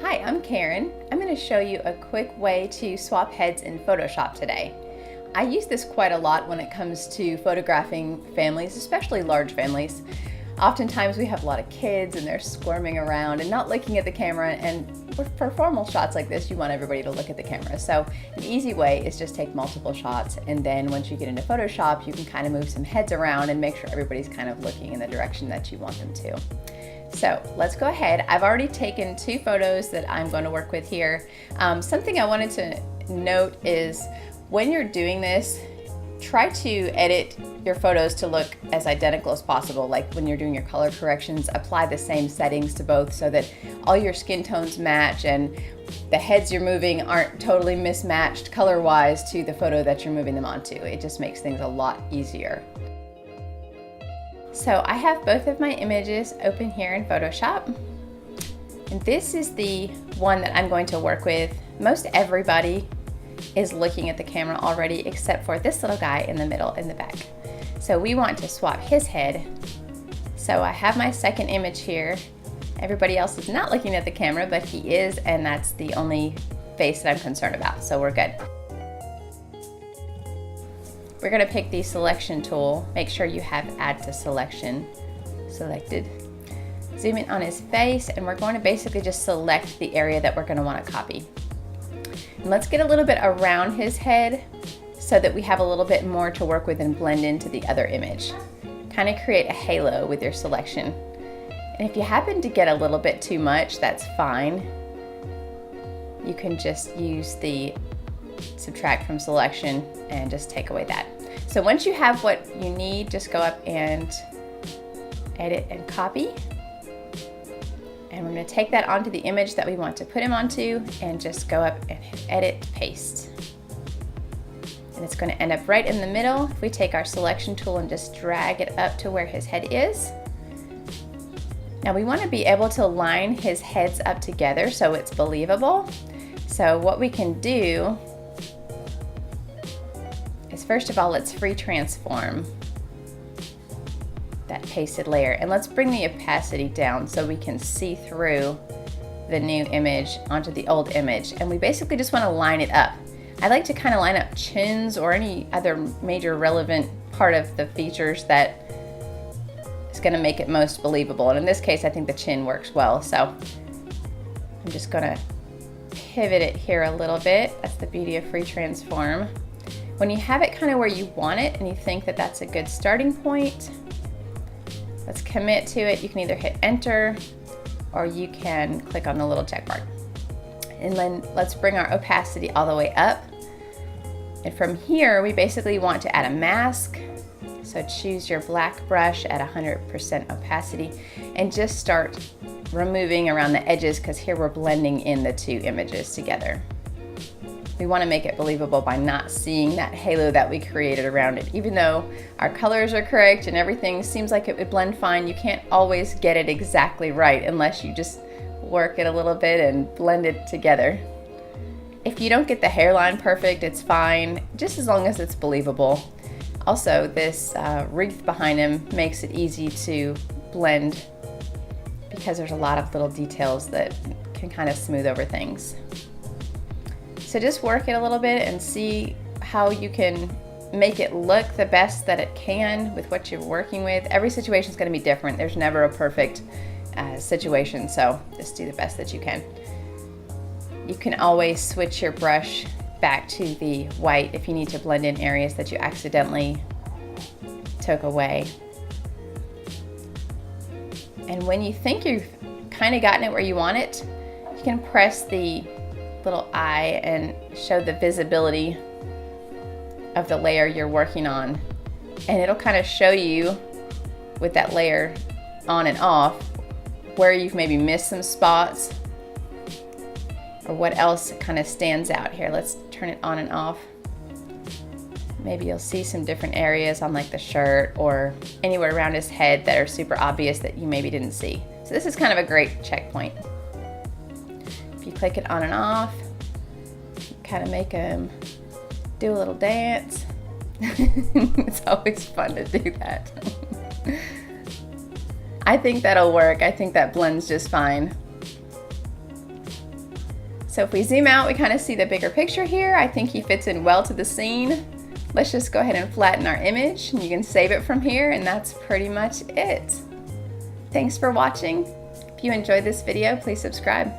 Hi, I'm Karen. I'm going to show you a quick way to swap heads in Photoshop today. I use this quite a lot when it comes to photographing families, especially large families. Oftentimes we have a lot of kids and they're squirming around and not looking at the camera, and for formal shots like this you want everybody to look at the camera. So an easy way is just take multiple shots, and then once you get into Photoshop you can kind of move some heads around and make sure everybody's kind of looking in the direction that you want them to. So let's go ahead. I've already taken 2 photos that I'm going to work with here. Something I wanted to note is when you're doing this, try to edit your photos to look as identical as possible. Like when you're doing your color corrections, apply the same settings to both so that all your skin tones match and the heads you're moving aren't totally mismatched color-wise to the photo that you're moving them onto. It just makes things a lot easier. So I have both of my images open here in Photoshop. And this is the one that I'm going to work with. Most everybody is looking at the camera already except for this little guy in the middle in the back. So we want to swap his head. So I have my second image here. Everybody else is not looking at the camera, but he is, and that's the only face that I'm concerned about, so we're good. We're going to pick the selection tool. Make sure you have add to selection selected. Zoom in on his face, and we're going to basically just select the area that we're going to want to copy. And let's get a little bit around his head so that we have a little bit more to work with and blend into the other image. Kind of create a halo with your selection. And if you happen to get a little bit too much, that's fine. You can just use the subtract from selection and just take away that. So once you have what you need, just go up and edit and copy. And we're going to take that onto the image that we want to put him onto and just go up and edit, paste. And it's going to end up right in the middle. If we take our selection tool and just drag it up to where his head is. Now we want to be able to line his heads up together so it's believable. So what we can do is, first of all, let's free transform that pasted layer, and let's bring the opacity down so we can see through the new image onto the old image. And we basically just want to line it up. I like to kind of line up chins or any other major relevant part of the features that is going to make it most believable. And in this case, I think the chin works well. So I'm just going to pivot it here a little bit. That's the beauty of free transform. When you have it kind of where you want it and you think that that's a good starting point, let's commit to it. You can either hit enter or you can click on the little check mark. And then let's bring our opacity all the way up. And from here, we basically want to add a mask. So choose your black brush at 100% opacity and just start removing around the edges, because here we're blending in the 2 images together. We want to make it believable by not seeing that halo that we created around it. Even though our colors are correct and everything seems like it would blend fine, you can't always get it exactly right unless you just work it a little bit and blend it together. If you don't get the hairline perfect, it's fine, just as long as it's believable. Also, this wreath behind him makes it easy to blend because there's a lot of little details that can kind of smooth over things. So just work it a little bit and see how you can make it look the best that it can with what you're working with. Every situation is going to be different. There's never a perfect situation, so just do the best that you can. You can always switch your brush back to the white if you need to blend in areas that you accidentally took away. And when you think you've kind of gotten it where you want it, you can press the little eye and show the visibility of the layer you're working on, and it'll kind of show you with that layer on and off where you've maybe missed some spots or what else kind of stands out. Here, let's turn it on and off. Maybe you'll see some different areas on like the shirt or anywhere around his head that are super obvious that you maybe didn't see. So this is kind of a great checkpoint. If you click it on and off, kind of make him do a little dance. It's always fun to do that. I think that'll work. I think that blends just fine. So if we zoom out, we kind of see the bigger picture here. I think he fits in well to the scene. Let's just go ahead and flatten our image, and you can save it from here, and that's pretty much it. Thanks for watching. If you enjoyed this video, please subscribe.